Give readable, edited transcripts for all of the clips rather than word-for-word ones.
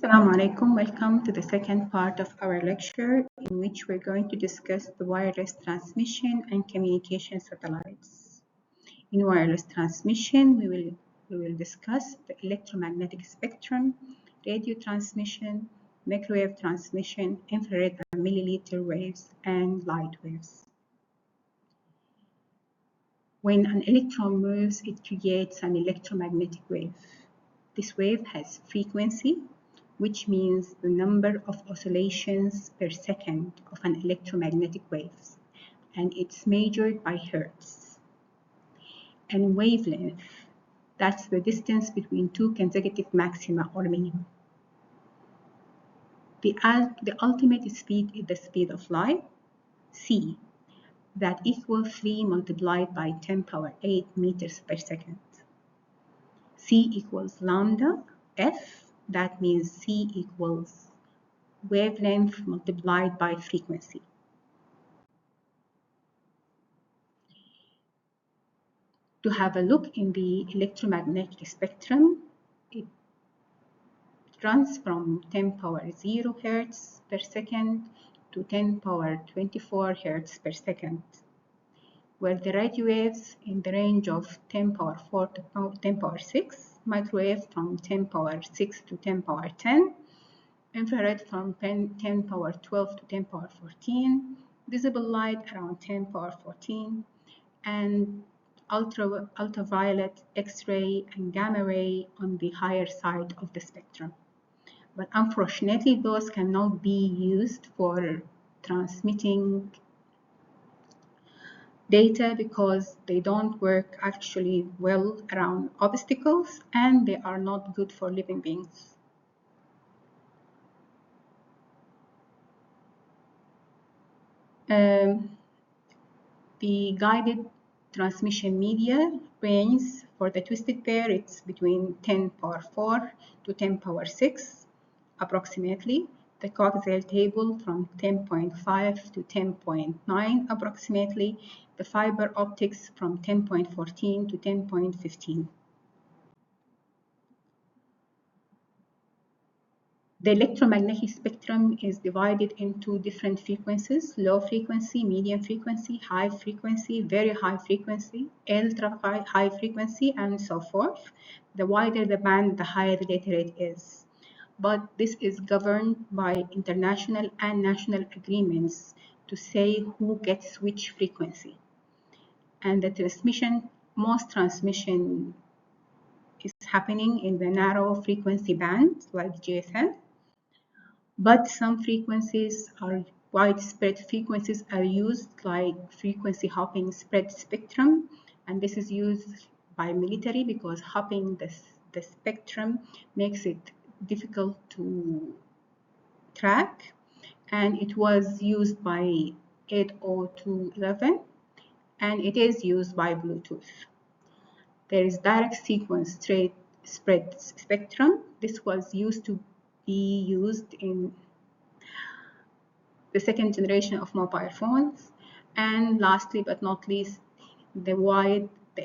Assalamu alaikum. Welcome to the second part of our lecture in which we're going to discuss the wireless transmission and communication satellites. In wireless transmission, we will discuss the electromagnetic spectrum, radio transmission, microwave transmission, infrared and milliliter waves, and light waves. When an electron moves, it creates an electromagnetic wave. This wave has frequency, which means the number of oscillations per second of an electromagnetic wave, and it's measured by hertz. And wavelength, that's the distance between two consecutive maxima or minima. The ultimate speed is the speed of light, c, that equals 3 multiplied by 10 power 8 meters per second. C equals lambda, f, that means c equals wavelength multiplied by frequency. To have a look in the electromagnetic spectrum, it runs from 10 power 0 Hertz per second to 10 power 24 Hertz per second, where the radio waves in the range of 10 power 4 to 10 power 6, microwave from 10 power 6 to 10 power 10, infrared from 10 power 12 to 10 power 14, visible light around 10 power 14, and ultraviolet, X-ray, and gamma ray on the higher side of the spectrum. But unfortunately, those cannot be used for transmitting data because they don't work actually well around obstacles and they are not good for living beings. The guided transmission media range for the twisted pair, it's between 10 power 4 to 10 power 6 approximately. The coaxial cable from 10.5 to 10.9 approximately. The fiber optics from 10.14 to 10.15. The electromagnetic spectrum is divided into different frequencies: low frequency, medium frequency, high frequency, very high frequency, ultra high frequency, and so forth. The wider the band, the higher the data rate is. But this is governed by international and national agreements to say who gets which frequency. And most transmission is happening in the narrow frequency band, like GSM. But some frequencies are widespread frequencies are used, like frequency hopping spread spectrum, and this is used by military because hopping the spectrum makes it difficult to track, and it was used by 802.11 and it is used by Bluetooth. There is direct sequence straight spread spectrum. This was used to be used in the second generation of mobile phones. And lastly but not least, the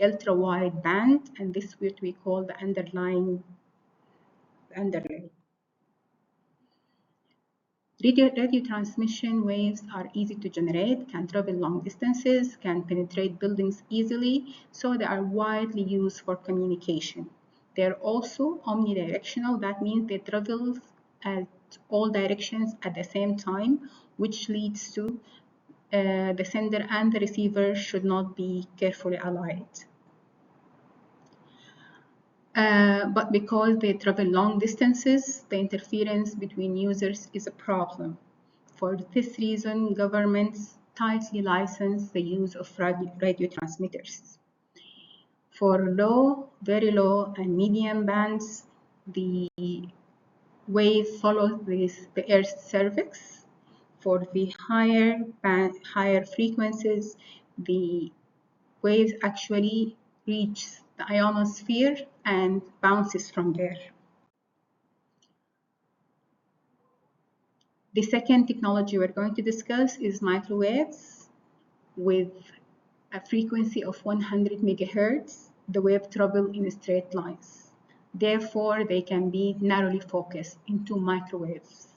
ultra wide band, and this is what we call the underlay. Radio transmission waves are easy to generate, can travel long distances, can penetrate buildings easily, so they are widely used for communication. They are also omnidirectional, that means they travel at all directions at the same time, which leads to the sender and the receiver should not be carefully allied. But because they travel long distances, the interference between users is a problem. For this reason, governments tightly license the use of radio transmitters. For low, very low, and medium bands, the wave follows the Earth's cervix. For the higher frequencies, the waves actually reach the ionosphere and bounces from there. The second technology we're going to discuss is microwaves. With a frequency of 100 megahertz, the wave travel in straight lines. Therefore, they can be narrowly focused into microwaves.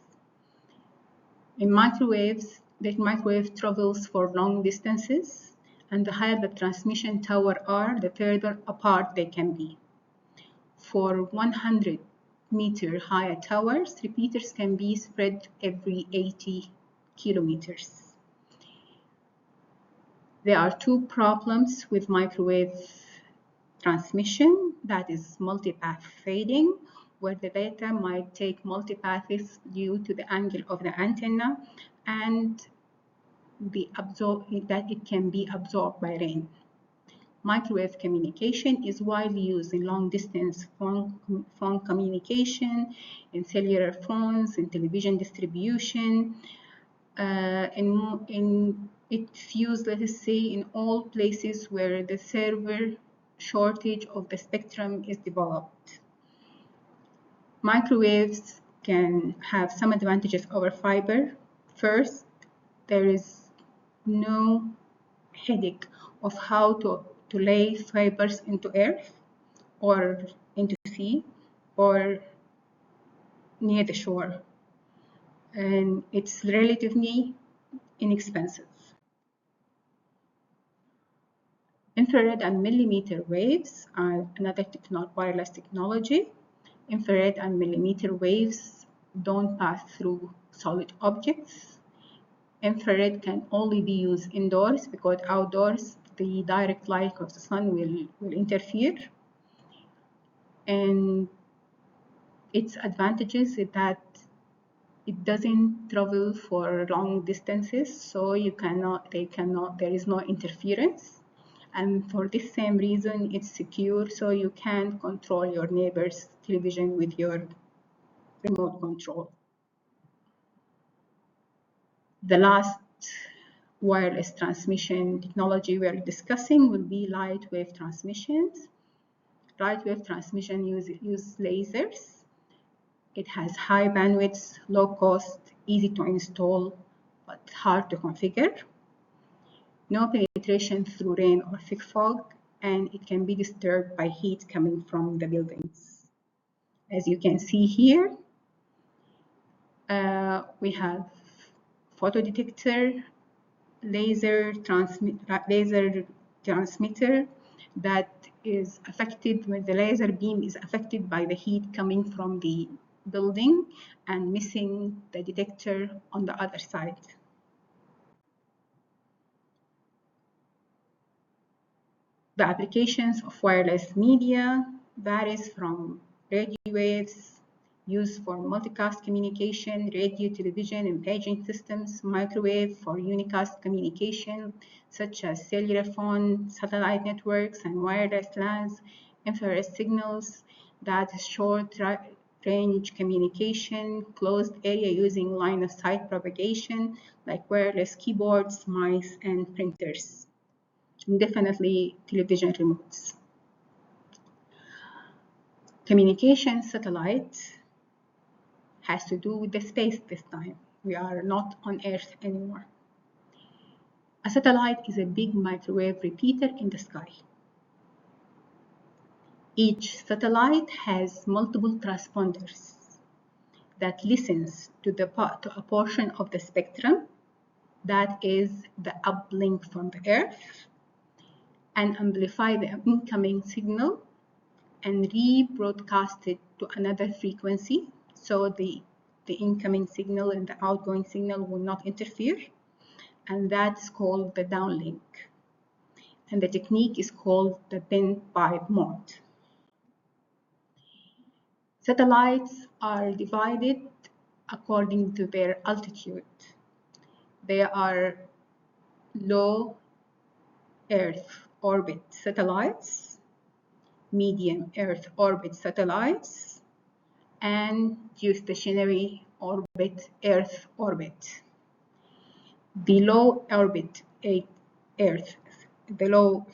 In microwaves, the microwave travels for long distances, and the higher the transmission tower are, the further apart they can be. For 100-meter higher towers, repeaters can be spread every 80 kilometers. There are two problems with microwave transmission, that is multipath fading, where the data might take multipaths due to the angle of the antenna and that it can be absorbed by rain. Microwave communication is widely used in long-distance phone communication, in cellular phones, in television distribution, it's used, let us say, in all places where the server shortage of the spectrum is developed. Microwaves can have some advantages over fiber. First, there is no headache of how to lay fibers into earth or into sea or near the shore, and it's relatively inexpensive. Infrared and millimeter waves are another wireless technology. Infrared and millimeter waves don't pass through solid objects. Infrared can only be used indoors because outdoors the direct light of the sun will interfere. And its advantages is that it doesn't travel for long distances, so there is no interference. And for this same reason, it's secure, so you can control your neighbor's television with your remote control. The last wireless transmission technology we're discussing will be light wave transmissions. Light wave transmission use lasers. It has high bandwidth, low cost, easy to install, but hard to configure. No penetration through rain or thick fog, and it can be disturbed by heat coming from the buildings. As you can see here, we have photodetector, laser transmitter that is affected when the laser beam is affected by the heat coming from the building and missing the detector on the other side. The applications of wireless media varies from radio waves used for multicast communication, radio, television, and paging systems, microwave for unicast communication, such as cellular phone, satellite networks, and wireless LANs, infrared signals, that is short range communication, closed area using line of sight propagation, like wireless keyboards, mice, and printers. And definitely television remotes. Communication satellite has to do with the space this time. We are not on Earth anymore. A satellite is a big microwave repeater in the sky. Each satellite has multiple transponders that listens to a portion of the spectrum that is the uplink from the Earth and amplify the incoming signal and rebroadcast it to another frequency, so the incoming signal and the outgoing signal will not interfere, and that's called the downlink. And the technique is called the bend pipe mode. Satellites are divided according to their altitude. They are low Earth orbit satellites, medium Earth orbit satellites, and geostationary orbit, Earth orbit. The low orbit Earth, the low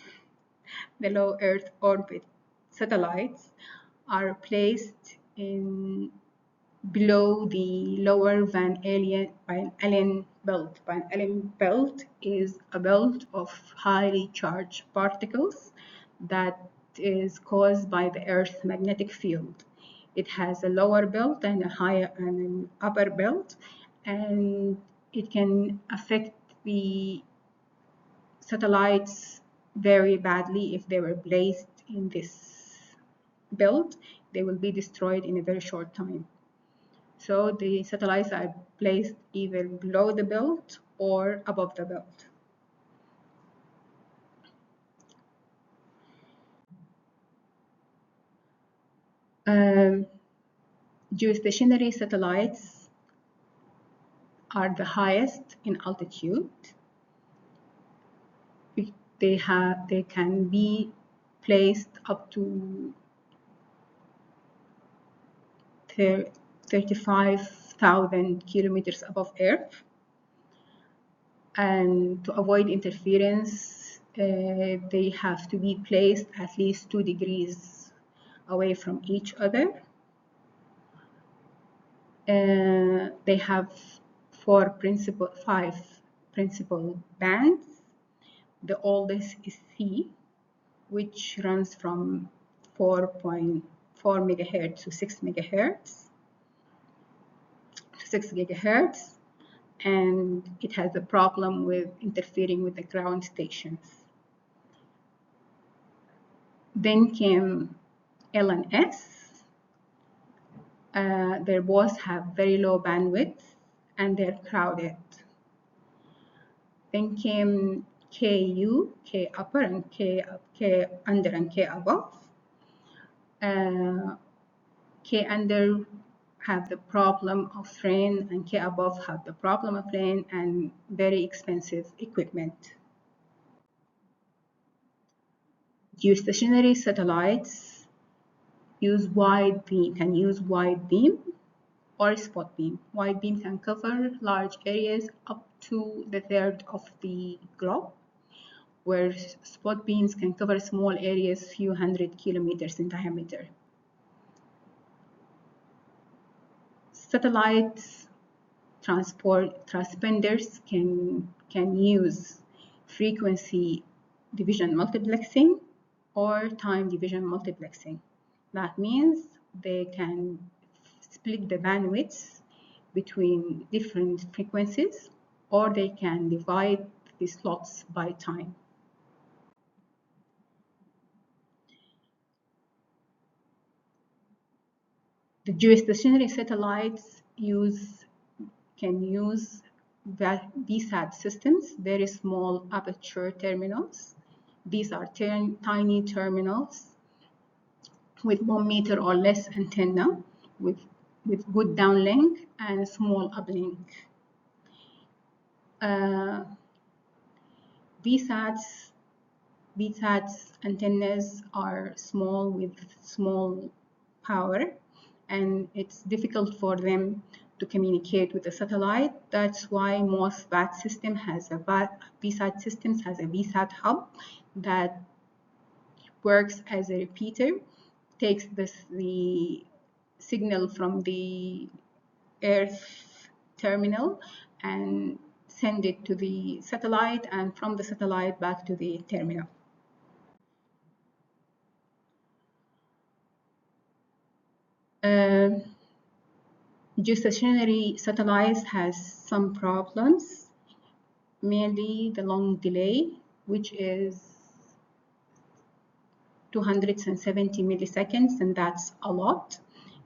Earth orbit satellites are placed below the lower Van Allen belt. Van Allen belt is a belt of highly charged particles that is caused by the Earth's magnetic field. It has a lower belt and a higher and an upper belt, and it can affect the satellites very badly. If they were placed in this belt, they will be destroyed in a very short time. So the satellites are placed either below the belt or above the belt. Geostationary satellites are the highest in altitude. They can be placed up to 35,000 kilometers above Earth. And to avoid interference, they have to be placed at least 2 degrees away from each other. They have 5 principal bands. The oldest is C, which runs from 4.4 megahertz to 6 megahertz to 6 gigahertz, and it has a problem with interfering with the ground stations. Then came L and S. They both have very low bandwidth and they're crowded. Then came KU, K upper and K under and K above. K under have the problem of rain and K above have the problem of rain and very expensive equipment. Geostationary satellites can use wide beam or spot beam. Wide beam can cover large areas up to the third of the globe, where spot beams can cover small areas few hundred kilometers in diameter. Satellites transponders can use frequency division multiplexing or time division multiplexing. That means they can split the bandwidths between different frequencies, or they can divide the slots by time. The geostationary satellites can use VSAT systems, very small aperture terminals. These are tiny terminals with 1 meter or less antenna with good downlink and small uplink. VSATs antennas are small with small power, and it's difficult for them to communicate with the satellite. That's why most VSAT systems has a VSAT hub that works as a repeater, takes the signal from the Earth terminal and send it to the satellite, and from the satellite back to the terminal. Geostationary satellites has some problems, mainly the long delay, which is 270 milliseconds, and that's a lot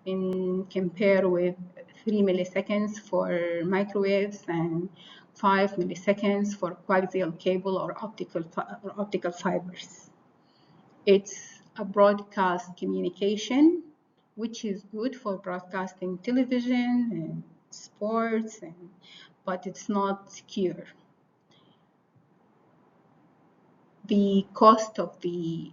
in compare with 3 milliseconds for microwaves and 5 milliseconds for coaxial cable or optical fibers. It's a broadcast communication, which is good for broadcasting television and sports, but it's not secure. The cost of the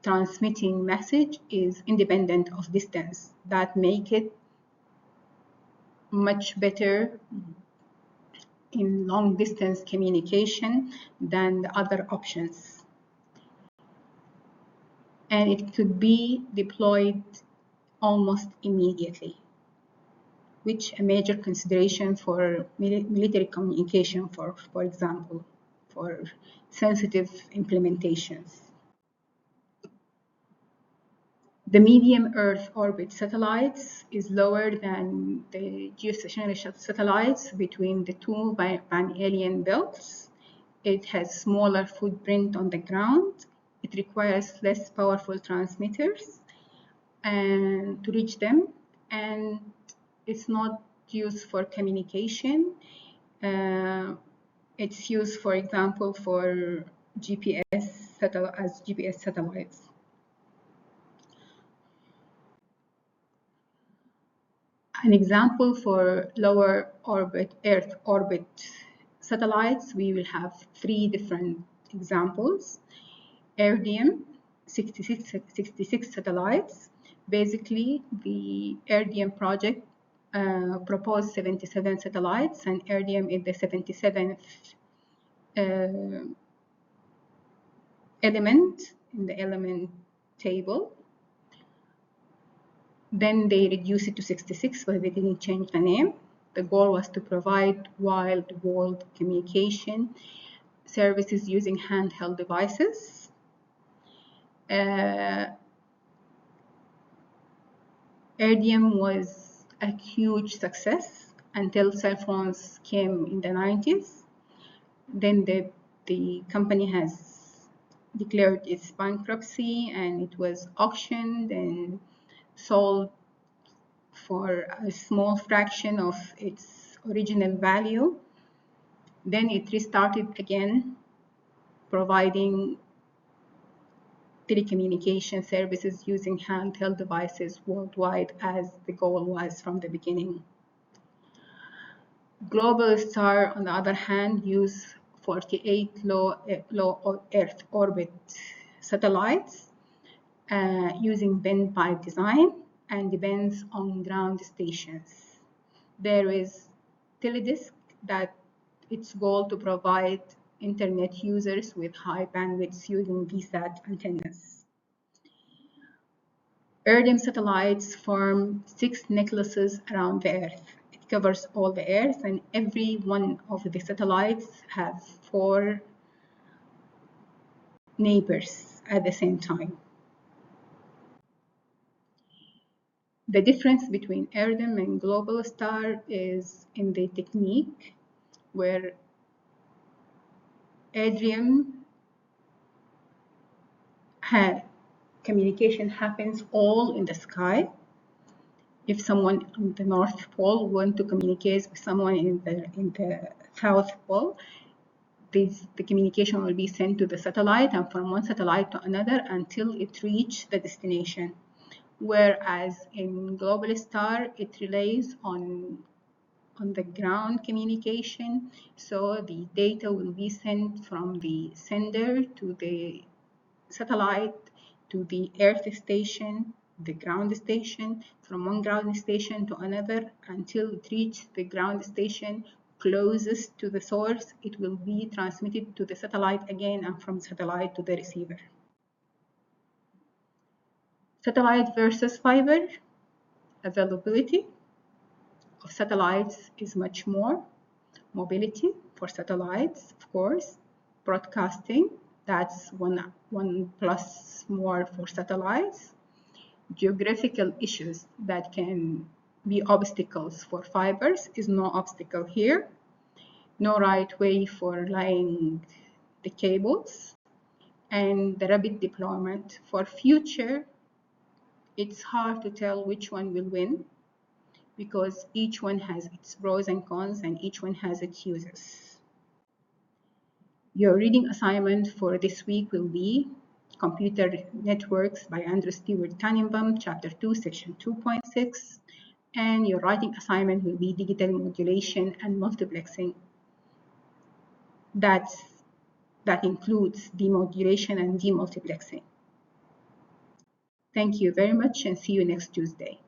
transmitting message is independent of distance. That make it much better in long distance communication than the other options. And it could be deployed almost immediately, which a major consideration for military communication, for example, for sensitive implementations. The medium Earth orbit satellites is lower than the geostationary satellites between the two pan-alien belts. It has smaller footprint on the ground. It requires less powerful transmitters and to reach them, and it's not used for communication. It's used, for example, for GPS as GPS satellites. An example for lower orbit, Earth orbit satellites, we will have 3 different examples. Iridium, 66 satellites. Basically, the Iridium project proposed 77 satellites, and Iridium is the 77th element in the element table. Then they reduced it to 66, but they didn't change the name. The goal was to provide world communication services using handheld devices. Iridium was a huge success until cell phones came in the 90s. Then the company has declared its bankruptcy, and it was auctioned and sold for a small fraction of its original value. Then it restarted again, providing telecommunication services using handheld devices worldwide, as the goal was from the beginning. Globalstar, on the other hand, used 48 low Earth orbit satellites using bend pipe design, and depends on ground stations. There is Teledisk, that its goal to provide internet users with high bandwidth using VSAT antennas. Iridium satellites form 6 necklaces around the Earth. It covers all the Earth, and every one of the satellites have 4 neighbors at the same time. The difference between Iridium and Globalstar is in the technique, where Iridium communication happens all in the sky. If someone on the North Pole wants to communicate with someone in the South Pole, the communication will be sent to the satellite and from one satellite to another until it reaches the destination. Whereas in Globalstar, it relies on the ground communication, so the data will be sent from the sender to the satellite to the Earth station, the ground station, from one ground station to another until it reaches the ground station closest to the source. It will be transmitted to the satellite again, and from satellite to the receiver. Satellite versus fiber. Availability of satellites is much more. Mobility for satellites, of course. Broadcasting, that's one plus more for satellites. Geographical issues that can be obstacles for fibers is no obstacle here. No right way for laying the cables. And the rapid deployment. For future, it's hard to tell which one will win, because each one has its pros and cons, and each one has its uses. Your reading assignment for this week will be Computer Networks by Andrew Stewart Tannenbaum, Chapter 2, Section 2.6. And your writing assignment will be Digital Modulation and Multiplexing. That includes demodulation and demultiplexing. Thank you very much, and see you next Tuesday.